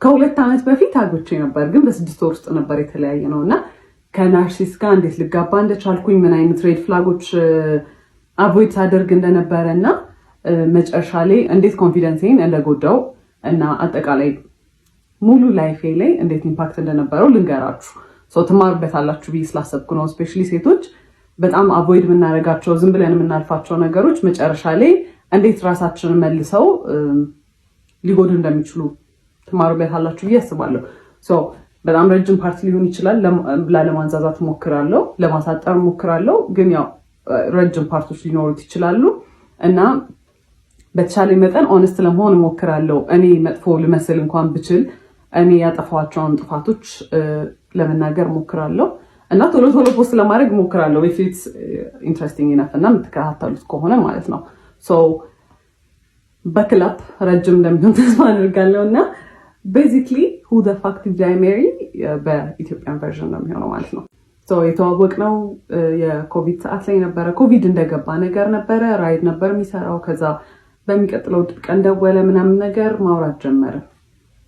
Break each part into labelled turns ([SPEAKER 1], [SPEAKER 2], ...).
[SPEAKER 1] ከሁለት ዓመት በፊት አግብቼ ነበር፣ ግን በ6 ወር ውስጥ ነበር የተለያየ ነውና ከናርሲስ ጋር እንዴት ልጋባ እንደቻልኩኝ ምን አይነት ሬድ ፍላጎች አቮይድ ሳደርግ እንደነበረና መጨረሻ ላይ እንዴት ኮንፊደንሴን እንደጎዳው እና አጠቃላይ ሙሉ ላይፌ ላይ እንዴት ኢምፓክት እንደነበረው ልንገራችሁ። ትማሩበታላችሁ ብዬ ስላሰብኩ ነው። ስፔሻሊ ሴቶች በጣም አቮይድ የምናደርጋቸው ዝም ብለን የምናልፋቸው ነገሮች መጨረሻ ላይ እንዴት ራሳችንን መልሰው ሊጎዱ እንደሚችሉ ትማሩበታላችሁ ብዬ አስባለሁ። በጣም ረጅም ፓርት ሊሆን ይችላል። ለማንዛዛት ሞክራለሁ፣ ለማሳጠር ሞክራለሁ፣ ግን ያው ረጅም ፓርቶች ሊኖሩት ይችላሉ እና በተቻለ መጠን ኦነስት ለመሆን ሞክራለሁ። እኔ መጥፎ ልመስል እንኳን ብችል እኔ ያጠፋቸውን ጥፋቶች ለመናገር ሞክራለሁ እና ቶሎ ቶሎ ፖስት ለማድረግ ሞክራለሁ if it's interesting enough እና የምትከታተሉት ከሆነ ማለት ነው። በክላፕ ረጅም እንደሚሆን ተስፋ አድርጋለሁ እና basically who the fuck did I marry በኢትዮጵያን ቨርዥን ነው የሚሆነው ማለት ነው። የተዋወቅነው የኮቪድ ሰዓት ላይ ነበረ። ኮቪድ እንደገባ ነገር ነበረ። ራይድ ነበር የሚሰራው። ከዛ በሚቀጥለው ቀን ደወለ ምናምን ነገር ማውራት ጀመረ።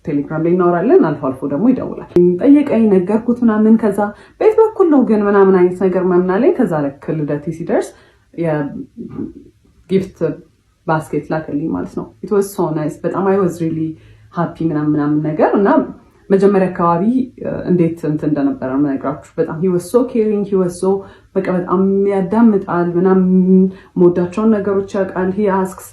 [SPEAKER 1] ቴሌግራም ላይ እናወራለን፣ አልፎ አልፎ ደግሞ ይደውላል። ጠየቀኝ፣ ነገርኩት ምናምን። ከዛ ቤት በኩል ነው ግን ምናምን አይነት ነገር ምናምን አለኝ። ከዛ ልክ ልደቴ ሲደርስ የጊፍት ባስኬት ላከልኝ ማለት ነው። it was so nice በጣም I was really happy ምናምን ነገር እና መጀመሪያ አካባቢ እንዴት እንደነበረ ምነግራችሁ በጣም he was so caring, he was so በቃ በጣም ያዳምጣል ምናምን ሞዳቸውን ነገሮች ያውቃል። he asks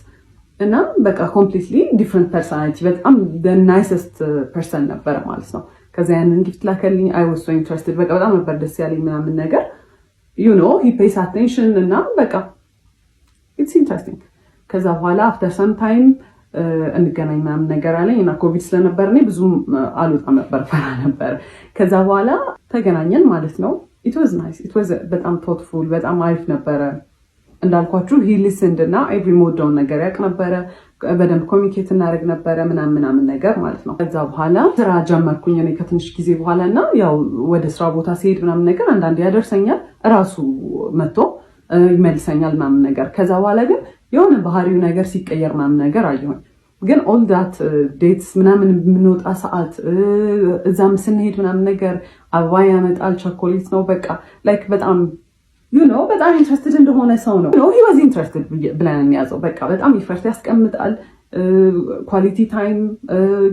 [SPEAKER 1] እና በቃ completely different personality በጣም the nicest person ነበር ማለት ነው። ከዛ ያንን ጊፍት ላከልኝ I was so interested በቃ በጣም ነበር ደስ ያለኝ ምናምን ነገር you know he pays attention እና በቃ it's interesting። ከዛ በኋላ after some time እንገናኝ ምናምን ነገር አለኝ እና ኮቪድ ስለነበር እኔ ብዙም አልወጣም ነበር፣ ፈራ ነበር። ከዛ በኋላ ተገናኘን ማለት ነው። it was nice, it was በጣም thoughtful በጣም አሪፍ ነበረ። እንዳልኳችሁ he listened እና every ሞዳውን ነገር ያውቅ ነበረ። በደንብ ኮሚኒኬት እናደርግ ነበረ ምናምን ነገር ማለት ነው። ከዛ በኋላ ስራ ጀመርኩኝ እኔ ከትንሽ ጊዜ በኋላ እና ያው ወደ ስራ ቦታ ሲሄድ ምናምን ነገር አንዳንዴ ያደርሰኛል፣ እራሱ መጥቶ ይመልሰኛል ምናምን ነገር። ከዛ በኋላ ግን የሆነ ባህሪው ነገር ሲቀየር ምናምን ነገር አየሁኝ። ግን all that dates ምናምን የምንወጣ ሰዓት እዛም ስንሄድ ምናምን ነገር አበባ ያመጣል፣ ቸኮሌት ነው በቃ like በጣም you know በጣም ኢንትረስትድ እንደሆነ ሰው ነው። he was interested ብለን እንያዘው። በቃ በጣም ኢፈርት ያስቀምጣል። ኳሊቲ ታይም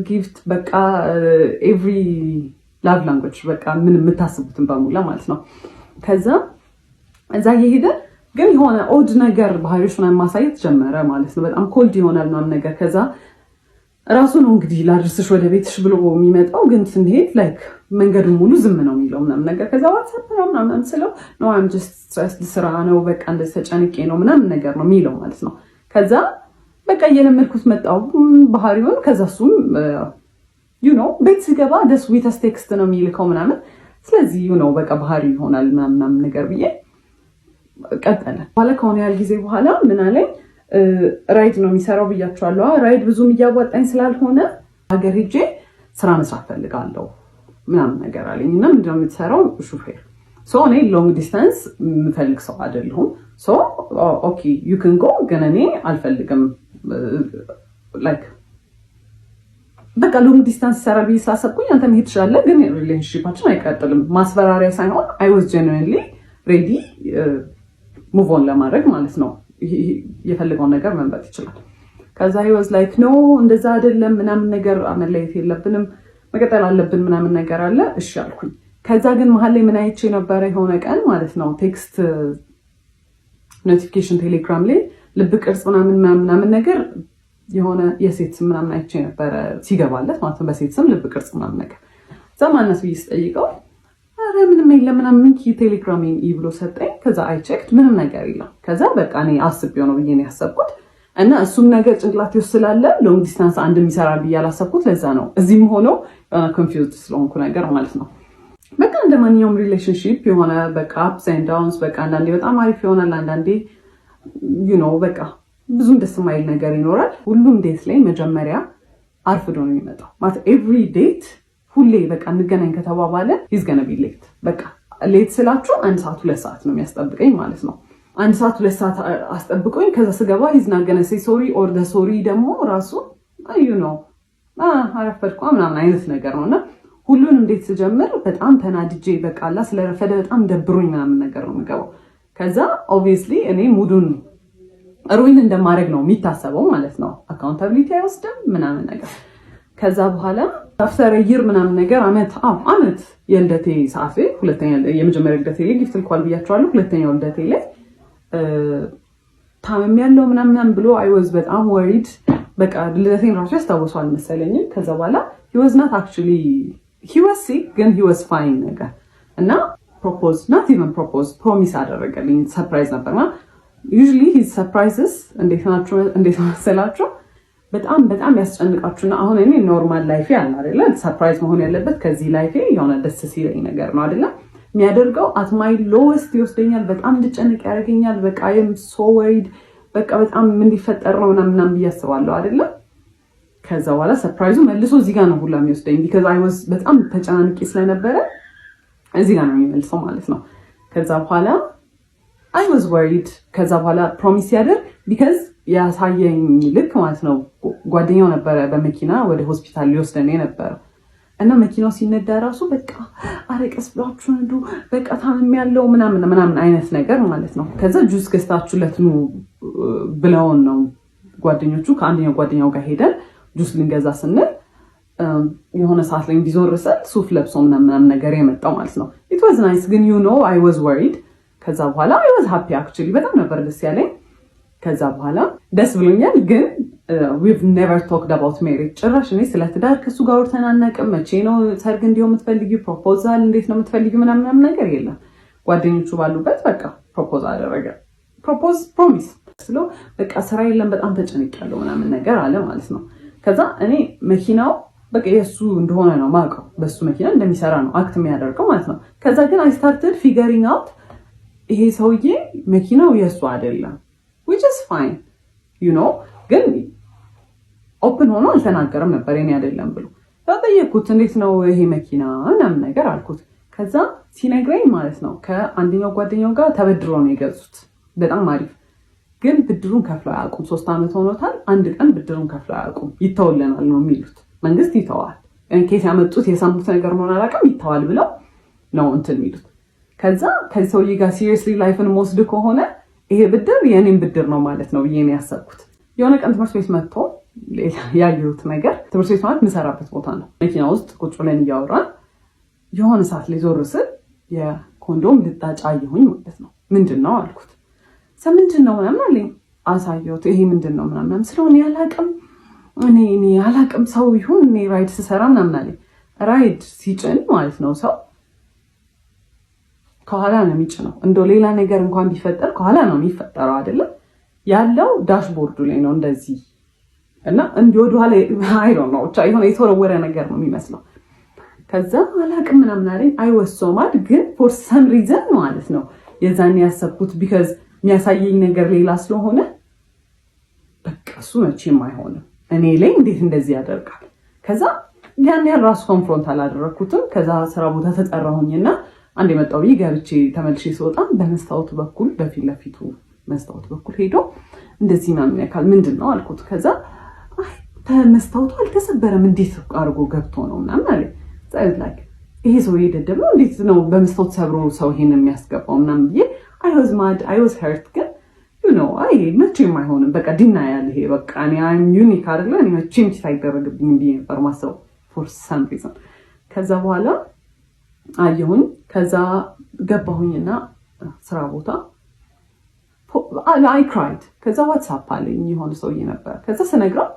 [SPEAKER 1] ጊፍት በቃ every love language በቃ ምን የምታስቡትን በሙላ ማለት ነው። ከዛ እዛ እየሄደ ግን የሆነ ኦድ ነገር ባህሪዎች ምናምን ማሳየት ጀመረ ማለት ነው። በጣም ኮልድ ይሆናል ምናምን ነገር። ከዛ ራሱ ነው እንግዲህ ላድርስሽ ወደ ቤትሽ ብሎ የሚመጣው፣ ግን ስንሄድ ላይክ መንገዱን ሙሉ ዝም ነው የሚለው ምናምን ነገር። ከዛ ዋትስአፕ ምናምን ስለው ነው I'm just stressed ስራ ነው በቃ እንደዚህ ተጨንቄ ነው ምናምን ነገር ነው የሚለው ማለት ነው። ከዛ በቃ እየለመድኩት መጣው ባህሪውን። ከዛ እሱም you know ቤት ሲገባ the sweetest text ነው የሚልከው ምናምን። ስለዚህ you know በቃ ባህሪው ይሆናል ምናምን ነገር ብዬ ቀጠለ። በኋላ ከሆነ ያህል ጊዜ በኋላ ምን አለኝ፣ ራይድ ነው የሚሰራው ብያቸዋለሁ። ራይድ ብዙም እያዋጣኝ ስላልሆነ ሀገር ሄጄ ስራ መስራት ፈልጋለሁ ምናምን ነገር አለኝ። እና ምንድነው የምትሰራው? ሹፌር። እኔ ሎንግ ዲስታንስ የምፈልግ ሰው አይደለሁም። ኦኬ ዩ ካን ጎ፣ ግን እኔ አልፈልግም ላይክ በቃ ሎንግ ዲስታንስ ይሰራል ብዬ ስላሰብኩኝ አንተ መሄድ ትችላለህ፣ ግን ሪሌሽንሺፓችን አይቀጥልም። ማስፈራሪያ ሳይሆን I was genuinely ready ሙቭ ኦን ለማድረግ ማለት ነው። የፈለገውን ነገር መምረጥ ይችላል። ከዛ he was like no እንደዛ አይደለም ምናምን ነገር መለየት የለብንም መቀጠል አለብን ምናምን ነገር አለ። እሺ አልኩኝ። ከዛ ግን መሀል ላይ ምን አይቼ ነበረ የሆነ ቀን ማለት ነው ቴክስት ኖቲፊኬሽን ቴሌግራም ላይ ልብ ቅርጽ ምናምን ነገር የሆነ የሴት ስም ምናምን አይቼ ነበረ ሲገባለት ማለት ነው። በሴት ስም ልብ ቅርጽ ምናምን ነገር ዘማነስ ብዬ ስጠይቀው አረ ምንም የለም ምናምን ቴሌግራሜን ብሎ ሰጠኝ። ከዛ አይ ቼክድ ምንም ነገር የለም። ከዛ በቃ እኔ አስቤው ነው ብዬ ነው ያሰብኩት እና እሱም ነገር ጭንቅላቴ ውስጥ ስላለ ሎንግ ዲስታንስ አንድ የሚሰራል ብዬ አላሰብኩት። ለዛ ነው እዚህም ሆኖ ኮንፊውዝድ ስለሆንኩ ነገር ማለት ነው። በቃ እንደማንኛውም ሪሌሽንሺፕ የሆነ በቃ አፕስ ኤንድ ዳውንስ በቃ አንዳንዴ በጣም አሪፍ ይሆናል፣ አንዳንዴ you know በቃ ብዙም ደስ የማይል ነገር ይኖራል። ሁሉም ዴት ላይ መጀመሪያ አርፍዶ ነው የሚመጣው ማለት ኤቭሪ ዴት ሁሌ በቃ እንገናኝ ከተባባለ he's gonna be late። በቃ ሌት ስላችሁ 1 ሰዓት 2 ሰዓት ነው የሚያስጠብቀኝ ማለት ነው። 1 ሰዓት 2 ሰዓት አስጠብቆኝ ከዛ ስገባ he's not gonna say sorry or the sorry ደግሞ ራሱ you know አረፈድኩ ምናምን አይነት ነገር ነውና ሁሉን እንዴት ስጀምር በጣም ተናድጄ በቃ አላ ስለረፈደ በጣም ደብሮኝ ምናምን ነገር ነው የምገባው። ከዛ ኦብቪየስሊ እኔ ሙዱን ሩዊን እንደማድረግ ነው የሚታሰበው ማለት ነው። አካውንታቢሊቲ አይወስድም ምናምን ነገር። ከዛ በኋላ አፍተር ይር ምናምን ነገር አመት የልደቴ ሰዓት ላይ ሁለተኛ የመጀመሪያ ልደቴ ላይ ጊፍት ልኳል ብያቸዋለሁ። ሁለተኛው ልደቴ ላይ ታመም ያለው ምናምን ብሎ አይ ዋዝ በጣም ወሪድ። በቃ ልደቴን ራሱ ያስታውሰዋል መሰለኝ። ከዛ በኋላ he was not actually he was sick ግን he was fine ነገር እና ፕሮፖዝ not even propose ፕሮሚስ አደረገልኝ። ሰርፕራይዝ ነበርና usually his surprises እንዴት መሰላችሁ በጣም ያስጨንቃችሁና አሁን እኔ ኖርማል ላይፍ ያለ አይደለ ሰርፕራይዝ መሆን ያለበት ከዚህ ላይፍ የሆነ ደስ ሲለኝ ነገር ነው አይደለ የሚያደርገው at my lowest ይወስደኛል። በጣም እንድጨንቅ ያደርገኛል። በቃ I am so worried በቃ በጣም ምን ሊፈጠር ነው ምናምን ብያስባለሁ አይደለ። ከዛ በኋላ ሰርፕራይዙ መልሶ እዚህ ጋር ነው ሁላ የሚወስደኝ because I was በጣም ተጨናንቄ ስለነበረ እዚህ ጋር ነው የሚመልሰው ማለት ነው። ከዛ በኋላ I was worried ከዛ በኋላ ፕሮሚስ ያደርግ because ያሳየኝ ልክ ማለት ነው ጓደኛው ነበረ በመኪና ወደ ሆስፒታል ሊወስደኝ ነበር እና መኪናው ሲነዳ ራሱ በቃ አረቀስ ብላችሁ ነዱ በቃ ታምም ያለው ምናምን አይነት ነገር ማለት ነው። ከዛ ጁስ ገዝታችሁለት ነው ብለውን ነው ጓደኞቹ ከአንደኛው ጓደኛው ጋር ሄደን ጁስ ልንገዛ ስንል የሆነ ሰዓት ላይ እንዲዞርሰል ሱፍ ለብሶ ምናምን ነገር የመጣው ማለት ነው። it was nice ግን you know I was worried። ከዛ በኋላ I was happy actually በጣም ነበር ደስ ያለኝ። ከዛ በኋላ ደስ ብሎኛል ግን we've never talked about marriage ጭራሽ እኔ ስለ ትዳር ከሱ ጋር ወርተናናቅም። መቼ ነው ሰርግ እንዲው የምትፈልጊው ፕሮፖዛል እንዴት ነው የምትፈልጊው ምናምን ነገር የለም። ጓደኞቹ ባሉበት በቃ ፕሮፖዝ አደረገ። ፕሮሚስ ስለው በቃ ስራ የለም በጣም ተጨንቄያለሁ ምናምን ነገር አለ ማለት ነው። ከዛ እኔ መኪናው በቃ የሱ እንደሆነ ነው ማውቀው በሱ መኪና እንደሚሰራ ነው አክት የሚያደርገው ማለት ነው። ከዛ ግን I started figuring out ይሄ ሰውዬ መኪናው የሱ አይደለም which is fine you know ግን ኦፕን ሆኖ አልተናገረም ነበር የኔ አይደለም ብሎ ተጠየቅኩት እንዴት ነው ይሄ መኪና ምናምን ነገር አልኩት። ከዛ ሲነግረኝ ማለት ነው ከአንደኛው ጓደኛው ጋር ተበድሮ ነው የገዙት በጣም አሪፍ ግን ብድሩን ከፍለው አያውቁም። 3 አመት ሆኖታል። አንድ ቀን ብድሩን ከፍለው አያውቁም። ይተውልናል ነው የሚሉት። መንግስት ይተዋል እንኬት ያመጡት የሰሙት ነገር ነው አላውቅም ይተዋል ብለው ነው እንትን የሚሉት። ከዛ ከዚህ ሰውዬ ጋር ሲሪየስሊ ላይፍን ወስድ ከሆነ ይሄ ብድር የኔን ብድር ነው ማለት ነው ብዬ ነው ያሰብኩት። የሆነ ቀን ትምህርት ቤት መጥቶ ያየሁት ነገር ትምህርት ቤት ማለት የምሰራበት ቦታ ነው። መኪና ውስጥ ቁጭ ብለን እያወራን የሆነ ሰዓት ላይ ዞር ስል የኮንዶም ልጣጭ አየሁኝ ማለት ነው። ምንድን ነው አልኩት። ምንድን ነው ምናምን አለኝ። አሳየሁት። ይሄ ምንድን ነው ምናምን ስለሆነ ያላቅም እኔ ያላቅም ሰው ይሁን እኔ ራይድ ስሰራ ምናምን አለኝ። ራይድ ሲጭን ማለት ነው ሰው ከኋላ ነው የሚጭነው። እንደው ሌላ ነገር እንኳን ቢፈጠር ከኋላ ነው የሚፈጠረው አይደለም ያለው ዳሽቦርዱ ላይ ነው እንደዚህ እና እንዲወዱ ኋላ አይ ዶንት ኖ ብቻ የሆነ የተወረወረ ነገር ነው የሚመስለው። ከዛ አላቅም ምናምን አለኝ። አይ ዋስ ሶ ማድ ግን ፎር ሰም ሪዝን ማለት ነው የዛኔ ያሰብኩት ቢካዝ የሚያሳየኝ ነገር ሌላ ስለሆነ በቃ እሱ መቼም አይሆንም እኔ ላይ እንዴት እንደዚህ ያደርጋል። ከዛ ያን ያህል ራሱ ኮንፍሮንት አላደረኩትም። ከዛ ስራ ቦታ ተጠራሁኝና አንድ የመጣው ገብቼ ተመልሼ ስወጣ በመስታወቱ በኩል በፊት ለፊቱ መስታወት በኩል ሄዶ እንደዚህ ምናምን ያካል ምንድን ነው አልኩት። ከዛ መስታወቱ አልተሰበረም እንዴት አድርጎ ገብቶ ነው ምናምን አለ። ላይክ ይሄ ሰው የደደብ ነው እንዴት ነው በመስታወት ሰብሮ ሰው ይሄን የሚያስገባው ምናምን ብዬ I was hurt ግን you know አይ መቼም አይሆንም በቃ ዲና ያለ ይሄ በቃ እኔ I'm unique አይደለ እኔ መቼም ሳይደረግብኝ ብዬ ነበር ማሰብ for some reason። ከዛ በኋላ አየሁኝ። ከዛ ገባሁኝና ስራ ቦታ I cried። ከዛ ዋትስአፕ አለኝ የሆነ ሰውዬ ነበር። ከዛ ስነግረው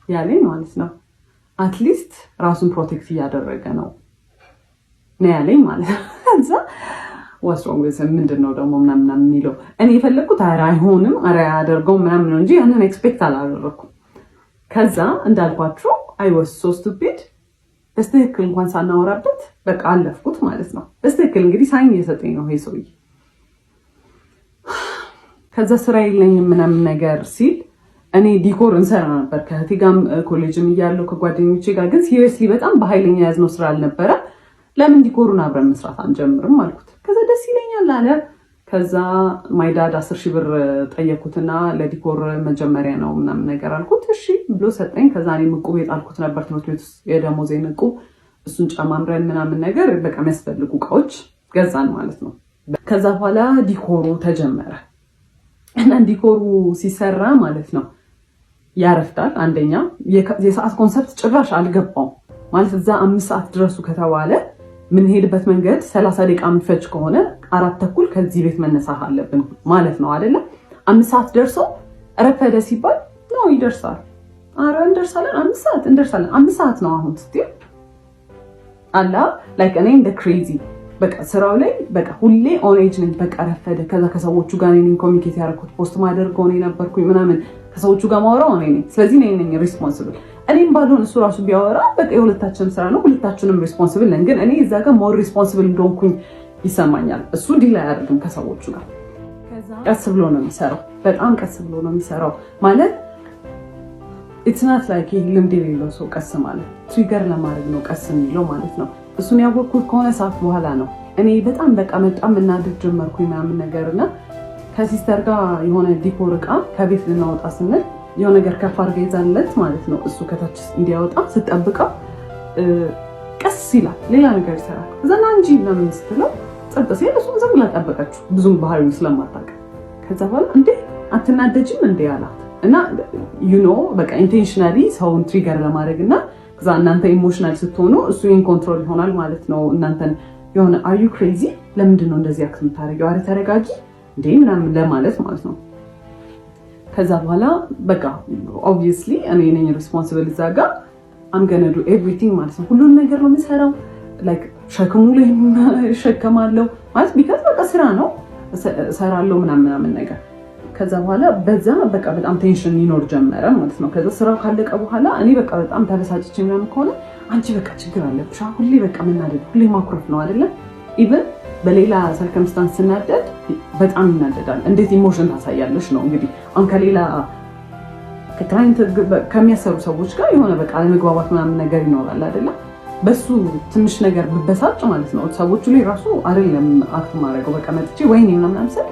[SPEAKER 1] ያለኝ ማለት ነው አትሊስት ራሱን ፕሮቴክት እያደረገ ነው ያለኝ ማለት ነው። ከዛ ወስሮም ምንድነው ደግሞ ምናምን የሚለው እኔ የፈለኩት አይሆንም አያደርገውም ምናምን ነው እንጂ ያንን ኤክስፔክት አላደረኩም። ከዛ እንዳልኳችሁ I was so stupid በስትክክል እንኳን ሳናወራበት በቃ አለፍኩት ማለት ነው። በስትክክል እንግዲህ ሳይን እየሰጠኝ ነው ይሄ ሰውዬ። ከዛ ስራ የለኝም ምናምን ነገር ሲል እኔ ዲኮር እንሰራ ነበር ከእህቴ ጋርም ኮሌጅም እያለሁ ከጓደኞቼ ጋር ግን ሲሪየስሊ በጣም በኃይለኛ ያዝነው ስራ አልነበረ። ለምን ዲኮሩን አብረን መስራት አንጀምርም አልኩት። ከዛ ደስ ይለኛል አለ። ከዛ ማይ ዳድ 10,000 ብር ጠየኩትና ለዲኮር መጀመሪያ ነው ምናምን ነገር አልኩት። እሺ ብሎ ሰጠኝ። ከዛ እኔ ዕቁብ የጣልኩት ነበር ትምህርት ቤት ውስጥ የደሞዜን ዕቁብ፣ እሱን ጨማምረን ምናምን ነገር በቃ የሚያስፈልጉ እቃዎች ገዛን ማለት ነው። ከዛ በኋላ ዲኮሩ ተጀመረ እና ዲኮሩ ሲሰራ ማለት ነው ያረፍዳል። አንደኛ የሰዓት ኮንሰፕት ጭራሽ አልገባውም ማለት እዛ 5 ሰዓት ድረሱ ከተባለ ምንሄድበት መንገድ 30 ደቂቃ የሚፈጅ ከሆነ 4:30 ከዚህ ቤት መነሳት አለብን ማለት ነው አይደለ? 5 ሰዓት ደርሶ ረፈደ ሲባል ነው ይደርሳል። አረ እንደርሳለን፣ 5 ሰዓት እንደርሳለን። 5 ሰዓት ነው አሁን ስትይ አላ ላይክ እኔ እንደ ክሬዚ በቃ ስራው ላይ በቃ ሁሌ ኦን ኤጅ ነኝ። በቃ ረፈደ። ከዛ ከሰዎቹ ጋር ነኝ ኮሚኒኬት ያደረኩት፣ ፖስት ማደርገው እኔ ነበርኩኝ ምናምን፣ ከሰዎቹ ጋር ማወራው እኔ ነኝ። ስለዚህ እኔ ነኝ ሪስፖንሲብል። እኔም ባልሆን እሱ ራሱ ቢያወራ በቃ የሁለታችንም ስራ ነው፣ ሁለታችንም ሪስፖንሲብል ነን። ግን እኔ እዛ ጋር ሞር ሪስፖንሲብል እንደሆንኩኝ ይሰማኛል። እሱ ዲል አያደርግም ከሰዎቹ ጋር። ቀስ ብሎ ነው የሚሰራው፣ በጣም ቀስ ብሎ ነው የሚሰራው ማለት ኢትስ ናት ላይክ ይሄ ልምድ የሌለው ሰው ቀስ ማለት ትሪገር ለማድረግ ነው ቀስ የሚለው ማለት ነው። እሱን ያወቅኩት ከሆነ ሰዓት በኋላ ነው። እኔ በጣም በቃ በጣም እናድድ ጀመርኩኝ ምናምን ነገርና ከሲስተር ጋር የሆነ ዲኮር እቃ ከቤት ልናወጣ ስንል የሆነ ነገር ከፍ አድርጋ ይዛለት ማለት ነው። እሱ ከታች እንዲያወጣ ስጠብቀው ቀስ ይላል፣ ሌላ ነገር ይሰራል። ከዛና እንጂ ለምን ስትለው ጸጥ ሲል እሱ ዝም ብላ ጠበቀችው፣ ብዙም ባህሪውን ስለማታውቅ። ከዛ በኋላ እንዴ አትናደጅም እንዴ አላት እና በቃ ኢንቴንሽናሊ ሰውን ትሪገር ለማድረግ እና ከዛ እናንተ ኢሞሽናል ስትሆኑ እሱ ኢን ኮንትሮል ይሆናል ማለት ነው። እናንተን የሆነ አር ዩ ክሬዚ ለምንድን ነው እንደዚህ አክት የምታደርጊው? አረ ተረጋጊ እንዴ ምናምን ለማለት ማለት ነው። ከዛ በኋላ በቃ ኦብቪየስሊ እኔ ነኝ ሪስፖንሲብል እዛ ጋር አም ገነ ዱ ኤቭሪቲንግ ማለት ነው። ሁሉን ነገር ነው የምሰራው። ላይክ ሸክሙ ላይ እሸከማለሁ ማለት ቢካዝ በቃ ስራ ነው እሰራለሁ ምናምን ነገር። ከዛ በኋላ በዛ በቃ በጣም ቴንሽን ይኖር ጀመረ ማለት ነው። ከዛ ስራው ካለቀ በኋላ እኔ በቃ በጣም ተበሳጭቼ ምናምን ከሆነ አንቺ በቃ ችግር አለብሽ ሁሌ በቃ መናደድ፣ ሁሌ ማኩረፍ ነው አይደለም። ኢቭን በሌላ ሰርከምስታንስ ስናደድ በጣም ይናደዳል። እንዴት ኢሞሽን ታሳያለሽ ነው እንግዲህ። አሁን ከሌላ ከክላይንት ከሚያሰሩ ሰዎች ጋር የሆነ በቃ አለመግባባት ምናምን ነገር ይኖራል አይደለም። በሱ ትንሽ ነገር ብበሳጭ ማለት ነው ሰዎቹ ላይ ራሱ አይደለም አክት ማድረገው በቃ መጥቼ ወይኔ ምናምን አምሰል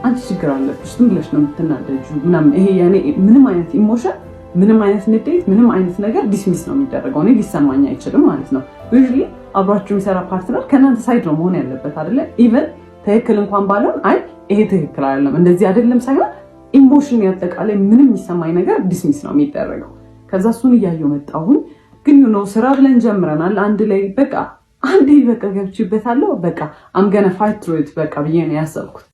[SPEAKER 1] አንቺ ችግር አለብሽ ዝም ብለሽ ነው የምትናደጁ ምናምን። ይሄ ያኔ ምንም አይነት ኢሞሽን፣ ምንም አይነት ንዴት፣ ምንም አይነት ነገር ዲስሚስ ነው የሚደረገው። እኔ ሊሰማኝ አይችልም ማለት ነው። ዩዥሊ አብራችሁ የሚሰራ ፓርትነር ከእናንተ ሳይድ ነው መሆን ያለበት አይደለ? ኢቨን ትክክል እንኳን ባልሆን አይ ይሄ ትክክል አይደለም እንደዚህ አይደለም ሳይሆን ኢሞሽን ያጠቃላይ ምንም የሚሰማኝ ነገር ዲስሚስ ነው የሚደረገው። ከዛ እሱን እያየሁ መጣሁን። ግን ስራ ብለን ጀምረናል አንድ ላይ በቃ አንዴ በቃ ገብቼበታለሁ። በቃ አም ገና ፋይት ትሩ ኢት በቃ ብዬ ነው ያሰብኩት።